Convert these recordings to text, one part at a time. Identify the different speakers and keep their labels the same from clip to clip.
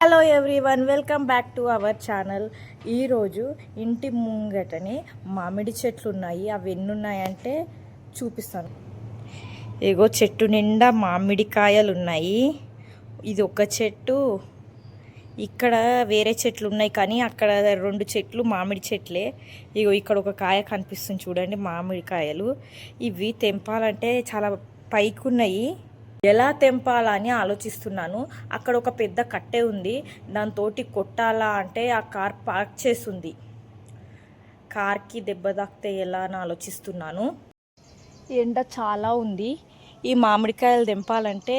Speaker 1: Hello everyone, welcome back to our channel. ఈరోజు ఇంటి ముంగటని మామిడి చెట్లు ఉన్నాయి. అవి ఎన్ని ఉన్నాయంటే చూపిస్తాను. ఏగో చెట్టు నిండా మామిడికాయలు ఉన్నాయి. ఇది ఒక చెట్టు, ఇక్కడ వేరే చెట్లు ఉన్నాయి కానీ అక్కడ 2 చెట్లు మామిడి చెట్లే. ఇగో ఇక్కడ ఒక కాయ కనిపిస్తుంది చూడండి, మామిడికాయలు. ఇవి తెంపాలంటే చాలా పైకి ఉన్నాయి. ఎలా తెంపాలని ఆలోచిస్తున్నాను. అక్కడ ఒక పెద్ద కట్టె ఉంది, దాంతోటి కొట్టాలా అంటే ఆ కార్ పార్క్ చేస్తుంది. కార్కి దెబ్బ తాకితే ఎలా అని ఆలోచిస్తున్నాను. ఎండ చాలా ఉంది. ఈ మామిడికాయలు తెంపాలంటే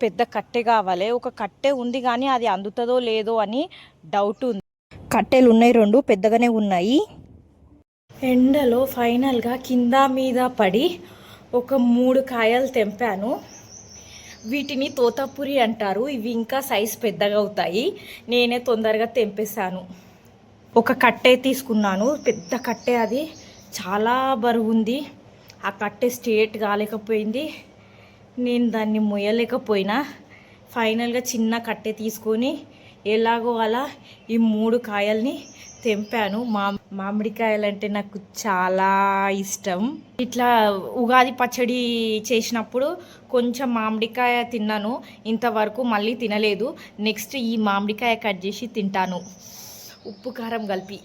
Speaker 1: పెద్ద కట్టె కావాలి. ఒక కట్టె ఉంది కానీ అది అందుతుందో లేదో అని డౌట్ ఉంది. కట్టెలు ఉన్నాయి, 2 పెద్దగానే ఉన్నాయి. ఎండలో ఫైనల్గా కింద మీద పడి ఒక 3 కాయలు తెంపాను. వీటిని తోతాపురి అంటారు. ఇవి ఇంకా సైజ్ పెద్దగా అవుతాయి. నేనే తొందరగా తెంపేశాను. ఒక కట్టె తీసుకున్నాను, పెద్ద కట్టె. అది చాలా బరువు ఉంది. ఆ కట్టె స్ట్రేట్ కాలేకపోయింది. నేను దాన్ని మొయ్యలేకపోయినా. ఫైనల్గా చిన్న కట్టె తీసుకొని ఎలాగో అలా ఈ 3 కాయల్ని తెంపాను. మామిడికాయలు అంటే నాకు చాలా ఇష్టం. ఇట్లా ఉగాది పచ్చడి చేసినప్పుడు కొంచెం మామిడికాయ తిన్నాను, ఇంతవరకు మళ్ళీ తినలేదు. నెక్స్ట్ ఈ మామిడికాయ కట్ చేసి తింటాను, ఉప్పు కారం కలిపి.